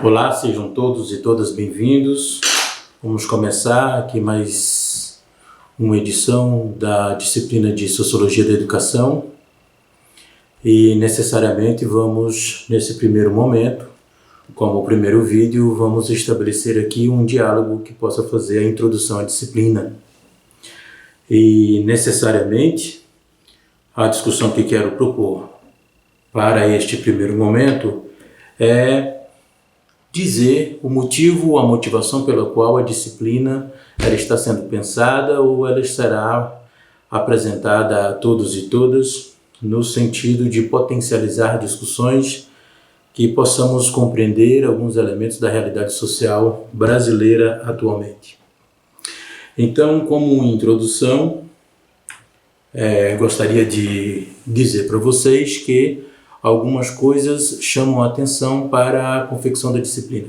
Olá, sejam todos e todas bem-vindos. Vamos começar aqui mais uma edição da disciplina de Sociologia da Educação e necessariamente vamos, nesse primeiro momento, como o primeiro vídeo, vamos estabelecer aqui um diálogo que possa fazer a introdução à disciplina. E necessariamente a discussão que quero propor para este primeiro momento é dizer o motivo, a motivação pela qual a disciplina ela está sendo pensada ou ela será apresentada a todos e todas no sentido de potencializar discussões que possamos compreender alguns elementos da realidade social brasileira atualmente. Então, como introdução, gostaria de dizer para vocês que algumas coisas chamam a atenção para a confecção da disciplina.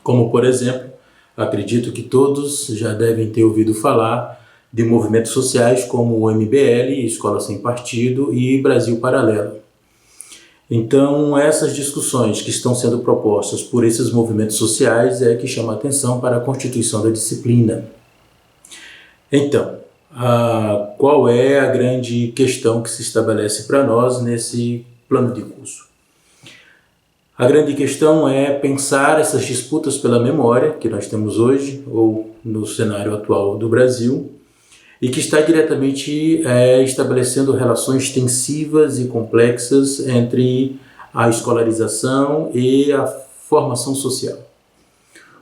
Como, por exemplo, acredito que todos já devem ter ouvido falar de movimentos sociais como o MBL, Escola Sem Partido e Brasil Paralelo. Então, essas discussões que estão sendo propostas por esses movimentos sociais é que chamam a atenção para a constituição da disciplina. Então, qual é a grande questão que se estabelece para nós nesse plano de curso? A grande questão é pensar essas disputas pela memória que nós temos hoje, ou no cenário atual do Brasil, e que está diretamente estabelecendo relações tensivas e complexas entre a escolarização e a formação social.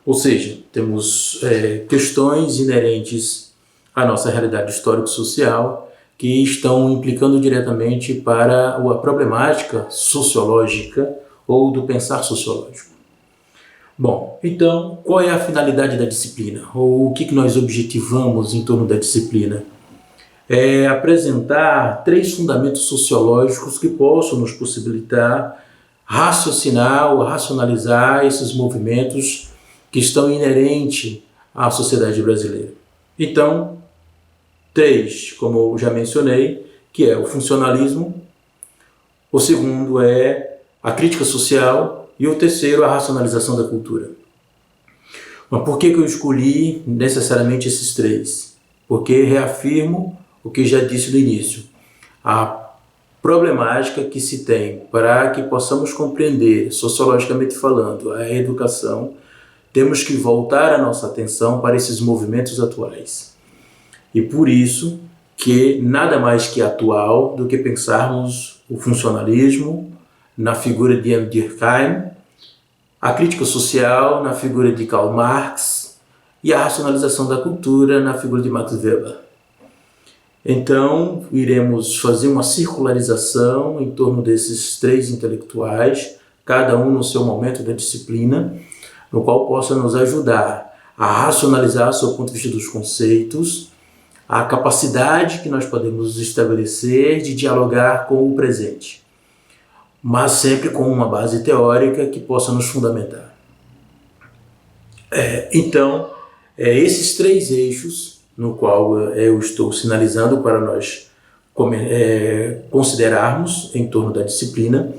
Ou seja, temos questões inerentes à nossa realidade histórico-social que estão implicando diretamente para a problemática sociológica ou do pensar sociológico. Bom, então, qual é a finalidade da disciplina? Ou o que nós objetivamos em torno da disciplina? É apresentar 3 fundamentos sociológicos que possam nos possibilitar raciocinar ou racionalizar esses movimentos que estão inerentes à sociedade brasileira. Então, 3, como eu já mencionei, que é o funcionalismo, o segundo é a crítica social e o terceiro a racionalização da cultura. Mas por que eu escolhi necessariamente esses 3? Porque reafirmo o que já disse no início. A problemática que se tem para que possamos compreender, sociologicamente falando, a educação, temos que voltar a nossa atenção para esses movimentos atuais. E por isso que nada mais que atual do que pensarmos o funcionalismo na figura de M. Durkheim, a crítica social na figura de Karl Marx e a racionalização da cultura na figura de Max Weber. Então, iremos fazer uma circularização em torno desses 3 intelectuais, cada um no seu momento da disciplina, no qual possa nos ajudar a racionalizar, sob o ponto de vista dos conceitos, a capacidade que nós podemos estabelecer de dialogar com o presente, mas sempre com uma base teórica que possa nos fundamentar. Então, esses 3 eixos, no qual eu estou sinalizando para nós considerarmos em torno da disciplina,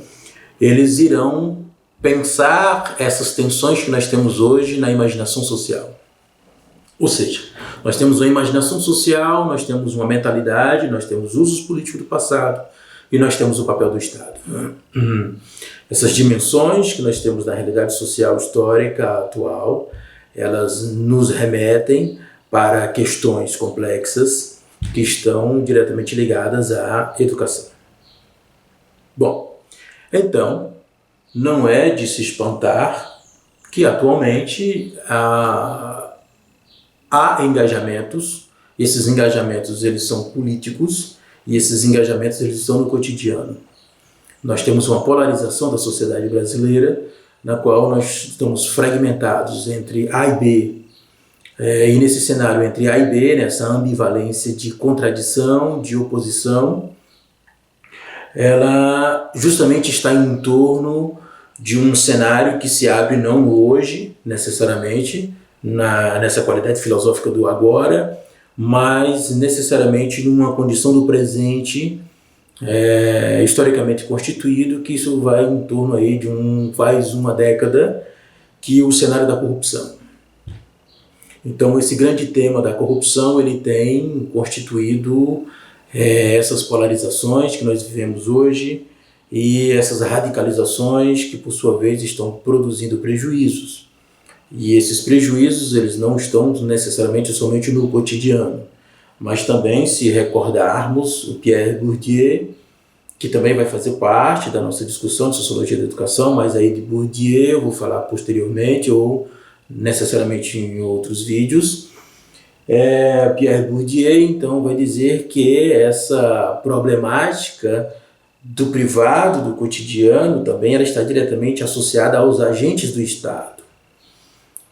eles irão pensar essas tensões que nós temos hoje na imaginação social. Ou seja, nós temos uma imaginação social, nós temos uma mentalidade, nós temos usos políticos do passado e nós temos o papel do Estado. Essas dimensões que nós temos na realidade social histórica atual, elas nos remetem para questões complexas que estão diretamente ligadas à educação. Bom, então, não é de se espantar que atualmente há engajamentos, esses engajamentos eles são políticos e esses engajamentos eles estão no cotidiano. Nós temos uma polarização da sociedade brasileira na qual nós estamos fragmentados entre A e B, e nesse cenário entre A e B, nessa ambivalência de contradição, de oposição, ela justamente está em torno de um cenário que se abre não hoje, necessariamente, nessa qualidade filosófica do agora, mas necessariamente numa condição do presente historicamente constituído, que isso vai em torno aí de faz uma década, que o cenário da corrupção. Então, esse grande tema da corrupção, ele tem constituído essas polarizações que nós vivemos hoje e essas radicalizações que, por sua vez, estão produzindo prejuízos. E esses prejuízos, eles não estão necessariamente somente no cotidiano, mas também, se recordarmos o Pierre Bourdieu, que também vai fazer parte da nossa discussão de sociologia da educação, mas aí de Bourdieu eu vou falar posteriormente ou necessariamente em outros vídeos. Pierre Bourdieu, então, vai dizer que essa problemática do privado, do cotidiano, também ela está diretamente associada aos agentes do Estado.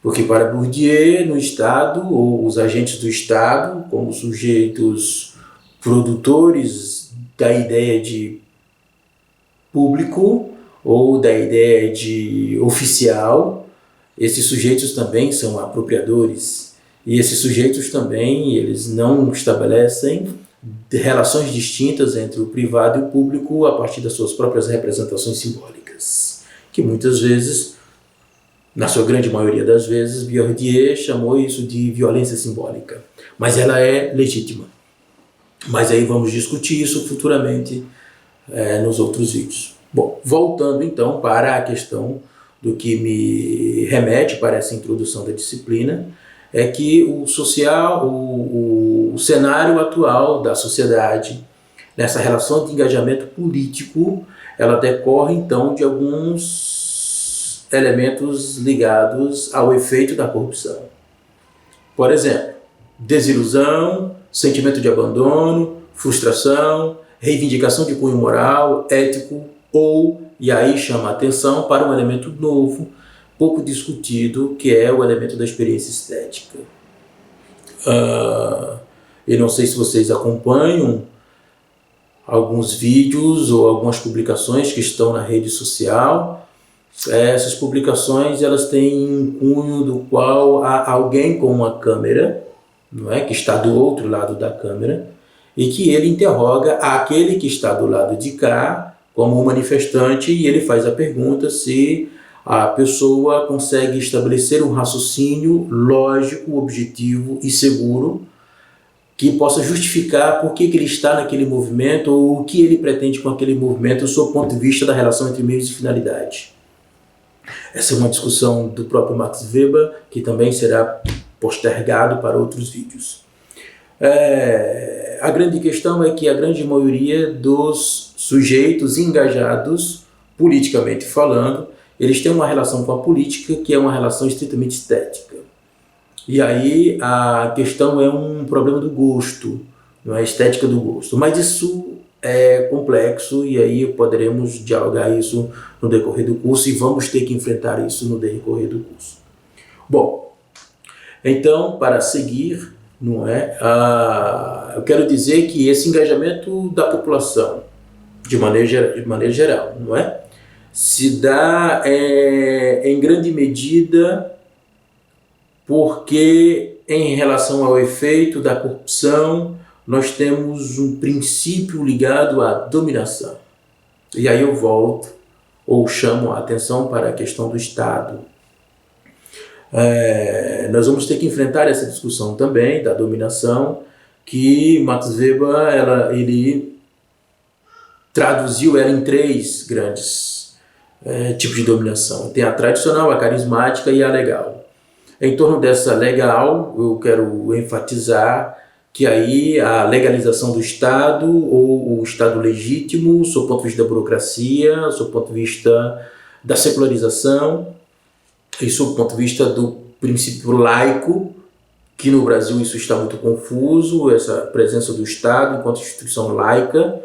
Porque para Bourdieu, no Estado, ou os agentes do Estado, como sujeitos produtores da ideia de público ou da ideia de oficial, esses sujeitos também são apropriadores. E esses sujeitos também, eles não estabelecem relações distintas entre o privado e o público a partir das suas próprias representações simbólicas, que muitas vezes, na sua grande maioria das vezes, Bourdieu chamou isso de violência simbólica. Mas ela é legítima. Mas aí vamos discutir isso futuramente nos outros vídeos. Bom, voltando então para a questão do que me remete para essa introdução da disciplina, é que o cenário atual da sociedade, nessa relação de engajamento político, ela decorre então de alguns elementos ligados ao efeito da corrupção. Por exemplo, desilusão, sentimento de abandono, frustração, reivindicação de cunho moral, ético e aí chama a atenção para um elemento novo, pouco discutido, que é o elemento da experiência estética. Eu não sei se vocês acompanham alguns vídeos ou algumas publicações que estão na rede social. Essas publicações, elas têm um cunho do qual há alguém com uma câmera, não é, que está do outro lado da câmera, e que ele interroga aquele que está do lado de cá como um manifestante, e ele faz a pergunta se a pessoa consegue estabelecer um raciocínio lógico, objetivo e seguro que possa justificar por que ele está naquele movimento ou o que ele pretende com aquele movimento do seu ponto de vista da relação entre meios e finalidade. Essa é uma discussão do próprio Max Weber, que também será postergado para outros vídeos. A grande questão é que a grande maioria dos sujeitos engajados, politicamente falando, eles têm uma relação com a política que é uma relação estritamente estética. E aí a questão é um problema do gosto, não é a estética do gosto. Mas isso é complexo e aí poderemos dialogar isso no decorrer do curso e vamos ter que enfrentar isso no decorrer do curso. Bom, então, para seguir, não é, eu quero dizer que esse engajamento da população, de maneira geral, não é, se dá em grande medida porque, em relação ao efeito da corrupção, nós temos um princípio ligado à dominação. E aí eu volto, ou chamo a atenção para a questão do Estado. Nós vamos ter que enfrentar essa discussão também da dominação, que Max Weber ele traduziu ela em três grandes tipos de dominação. Tem a tradicional, a carismática e a legal. Em torno dessa legal, eu quero enfatizar que aí a legalização do Estado, ou o Estado legítimo, sob o ponto de vista da burocracia, sob o ponto de vista da secularização, e sob o ponto de vista do princípio laico, que no Brasil isso está muito confuso, essa presença do Estado enquanto instituição laica.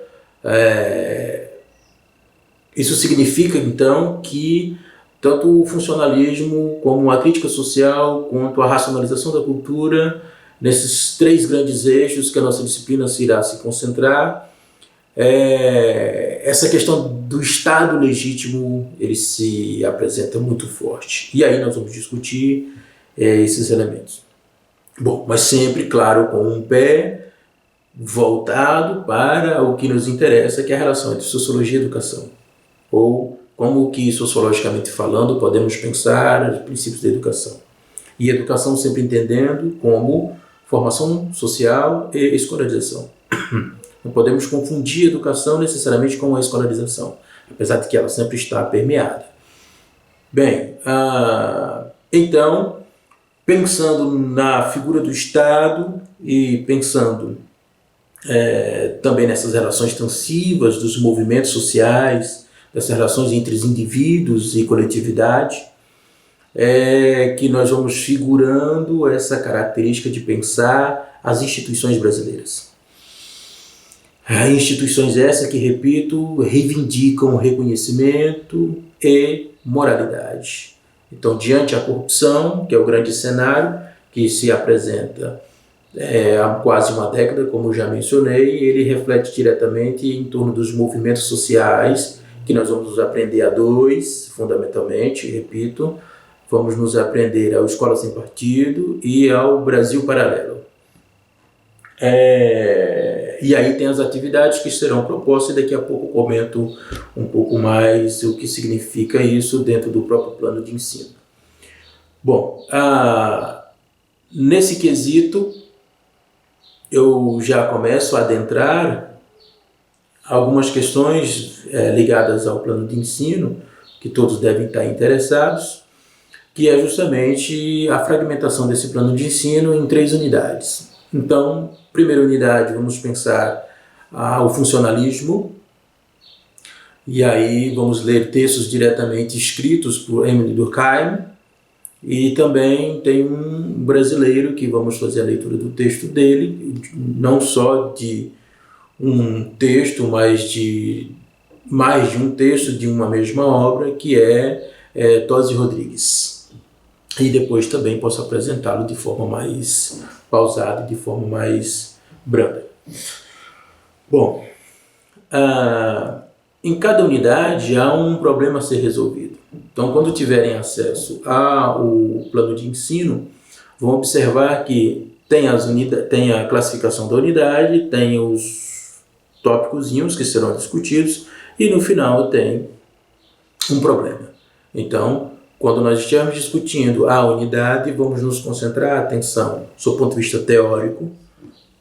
Isso significa, então, que tanto o funcionalismo, como a crítica social, quanto a racionalização da cultura, nesses três grandes eixos que a nossa disciplina irá se concentrar, essa questão do Estado legítimo, ele se apresenta muito forte. E aí nós vamos discutir esses elementos. Bom, mas sempre, claro, com um pé voltado para o que nos interessa, que é a relação entre sociologia e educação, ou como que, sociologicamente falando, podemos pensar os princípios da educação. E educação sempre entendendo como formação social e escolarização. Não podemos confundir educação necessariamente com a escolarização, apesar de que ela sempre está permeada. Bem, então, pensando na figura do Estado e pensando também nessas relações extensivas dos movimentos sociais, dessas relações entre os indivíduos e coletividade, que nós vamos figurando essa característica de pensar as instituições brasileiras. Instituições essas que, repito, reivindicam reconhecimento e moralidade. Então, diante da corrupção, que é o grande cenário que se apresenta há quase uma década, como já mencionei, ele reflete diretamente em torno dos movimentos sociais, que nós vamos nos aprender a dois, fundamentalmente, repito, vamos nos aprender ao Escola Sem Partido e ao Brasil Paralelo. E aí tem as atividades que serão propostas e daqui a pouco comento um pouco mais o que significa isso dentro do próprio plano de ensino. Bom, nesse quesito eu já começo a adentrar algumas questões ligadas ao plano de ensino, que todos devem estar interessados, que é justamente a fragmentação desse plano de ensino em 3 unidades. Então, primeira unidade, vamos pensar o funcionalismo, e aí vamos ler textos diretamente escritos por Émile Durkheim, e também tem um brasileiro que vamos fazer a leitura do texto dele, não só de um texto, mas de mais de um texto de uma mesma obra, que é Tosi Rodrigues. E depois também posso apresentá-lo de forma mais pausada e de forma mais branda. Bom, em cada unidade há um problema a ser resolvido. Então, quando tiverem acesso ao plano de ensino, vão observar que tem a classificação da unidade, tem os tópicozinhos que serão discutidos e no final tem um problema. Então, quando nós estivermos discutindo a unidade, vamos nos concentrar a atenção, sob o ponto de vista teórico,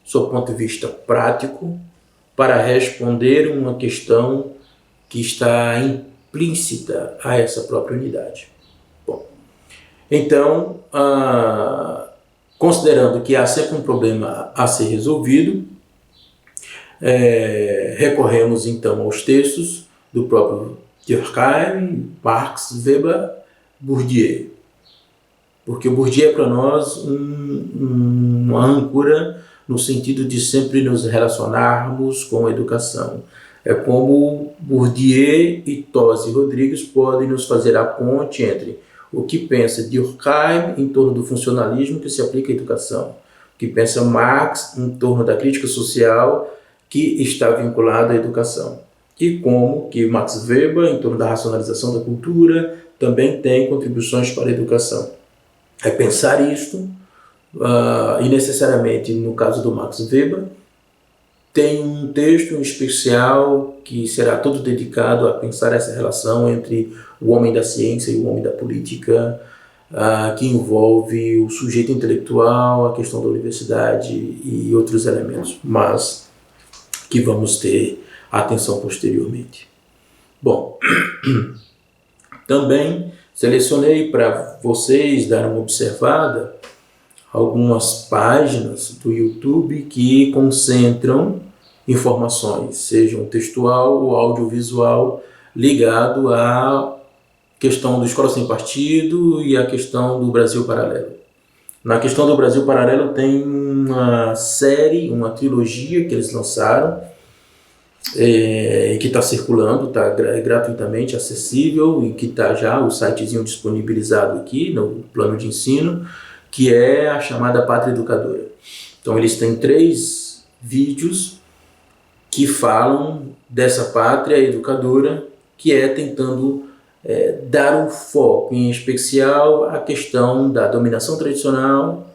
sob o ponto de vista prático, para responder uma questão que está implícita a essa própria unidade. Bom, então, considerando que há sempre um problema a ser resolvido, recorremos então aos textos do próprio Durkheim, Marx, Weber, Bourdieu. Porque o Bourdieu é para nós uma âncora no sentido de sempre nos relacionarmos com a educação. É como Bourdieu e Tosi Rodrigues podem nos fazer a ponte entre o que pensa Durkheim em torno do funcionalismo que se aplica à educação, o que pensa Marx em torno da crítica social que está vinculada à educação, e como que Max Weber em torno da racionalização da cultura também tem contribuições para a educação. É pensar isto, e necessariamente no caso do Max Weber, tem um texto em especial que será todo dedicado a pensar essa relação entre o homem da ciência e o homem da política, que envolve o sujeito intelectual, a questão da universidade e outros elementos, mas que vamos ter atenção posteriormente. Bom, também selecionei para vocês dar uma observada algumas páginas do YouTube que concentram informações, sejam textual ou audiovisual, ligado à questão do Escola Sem Partido e à questão do Brasil Paralelo. Na questão do Brasil Paralelo tem uma série, uma trilogia que eles lançaram, que está circulando, está gratuitamente acessível e que está já o sitezinho disponibilizado aqui no plano de ensino, que é a chamada Pátria Educadora. Então eles têm 3 vídeos que falam dessa pátria educadora, que é tentando dar um foco em especial à questão da dominação tradicional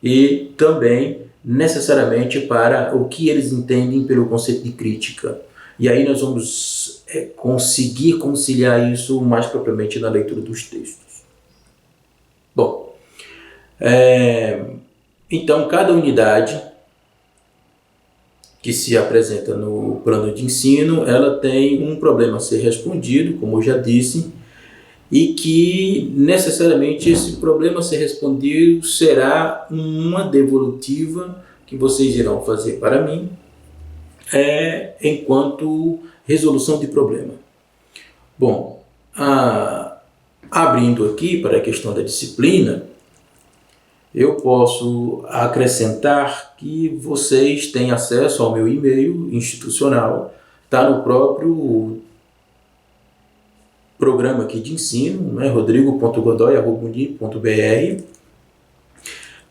e também necessariamente para o que eles entendem pelo conceito de crítica. E aí nós vamos conseguir conciliar isso mais propriamente na leitura dos textos. Bom, então cada unidade que se apresenta no plano de ensino, ela tem um problema a ser respondido, como eu já disse, e que necessariamente esse problema a ser respondido será uma devolutiva que vocês irão fazer para mim, enquanto resolução de problema. Bom, abrindo aqui para a questão da disciplina, eu posso acrescentar que vocês têm acesso ao meu e-mail institucional, está no próprio programa aqui de ensino, né, rodrigo.godoy@uni.br.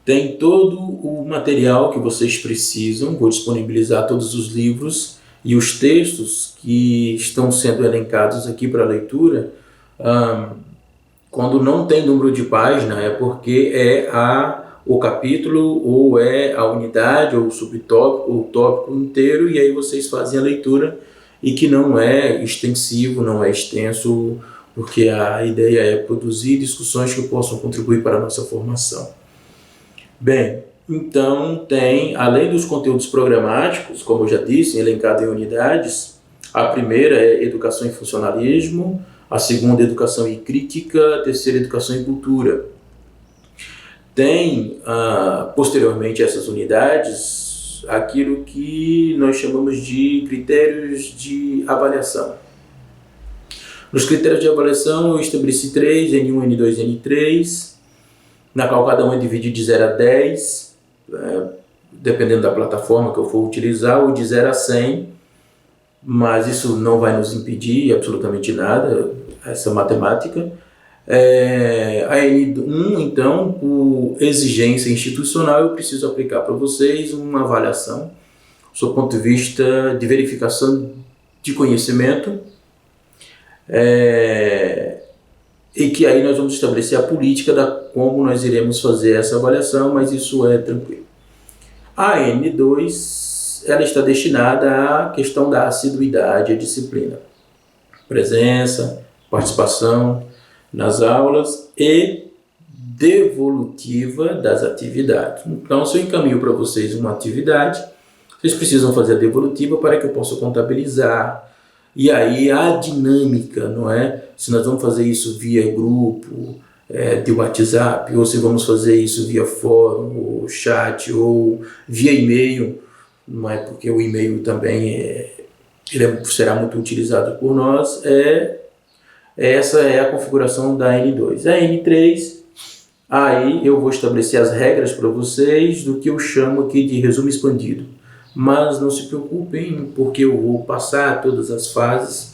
Tem todo o material que vocês precisam, vou disponibilizar todos os livros e os textos que estão sendo elencados aqui para leitura. Quando não tem número de página é porque o capítulo, ou é a unidade, ou o subtópico, ou o tópico inteiro, e aí vocês fazem a leitura, e que não é extensivo, não é extenso, porque a ideia é produzir discussões que possam contribuir para a nossa formação. Bem, então tem, além dos conteúdos programáticos, como eu já disse, elencado em unidades, a primeira é Educação e Funcionalismo, a segunda, Educação e Crítica, a terceira, Educação e Cultura. Tem, posteriormente a essas unidades, aquilo que nós chamamos de critérios de avaliação. Nos critérios de avaliação eu estabeleci 3, N1, N2 e N3, na qual cada um é dividido de 0 a 10, dependendo da plataforma que eu for utilizar, ou de 0 a 100, mas isso não vai nos impedir absolutamente nada, essa matemática. A N1, então, por exigência institucional, eu preciso aplicar para vocês uma avaliação, do ponto de vista de verificação de conhecimento, e que aí nós vamos estabelecer a política da como nós iremos fazer essa avaliação, mas isso é tranquilo. A N2, ela está destinada à questão da assiduidade, à disciplina, presença, participação nas aulas e devolutiva das atividades. Então, se eu encaminho para vocês uma atividade, vocês precisam fazer a devolutiva para que eu possa contabilizar. E aí a dinâmica, não é? Se nós vamos fazer isso via grupo de WhatsApp, ou se vamos fazer isso via fórum, ou chat, ou via e-mail, não é? Porque o e-mail também será muito utilizado por nós. Essa é a configuração da N2. A N3, aí eu vou estabelecer as regras para vocês do que eu chamo aqui de resumo expandido. Mas não se preocupem, porque eu vou passar todas as fases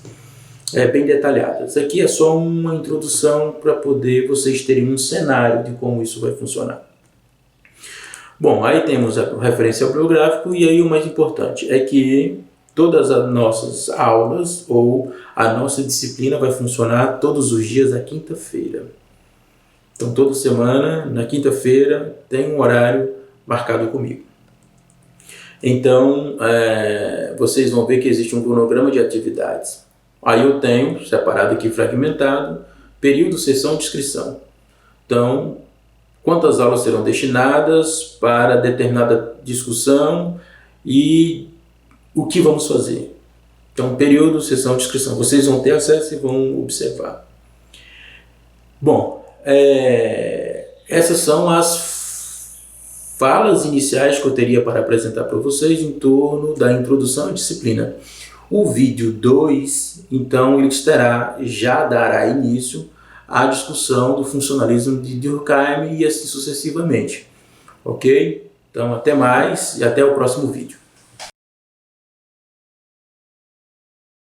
bem detalhadas. Aqui é só uma introdução para poder vocês terem um cenário de como isso vai funcionar. Bom, aí temos a referência bibliográfica, e aí o mais importante é que todas as nossas aulas ou a nossa disciplina vai funcionar todos os dias à quinta-feira. Então, toda semana, na quinta-feira, tem um horário marcado comigo. Então, vocês vão ver que existe um cronograma de atividades. Aí eu tenho, separado aqui, fragmentado, período, sessão, descrição. Então, quantas aulas serão destinadas para determinada discussão e o que vamos fazer. Então, período, sessão, descrição. Vocês vão ter acesso e vão observar. Bom, essas são as falas iniciais que eu teria para apresentar para vocês em torno da introdução à disciplina. O vídeo 2, então, ele já dará início à discussão do funcionalismo de Durkheim e assim sucessivamente. Ok? Então, até mais e até o próximo vídeo.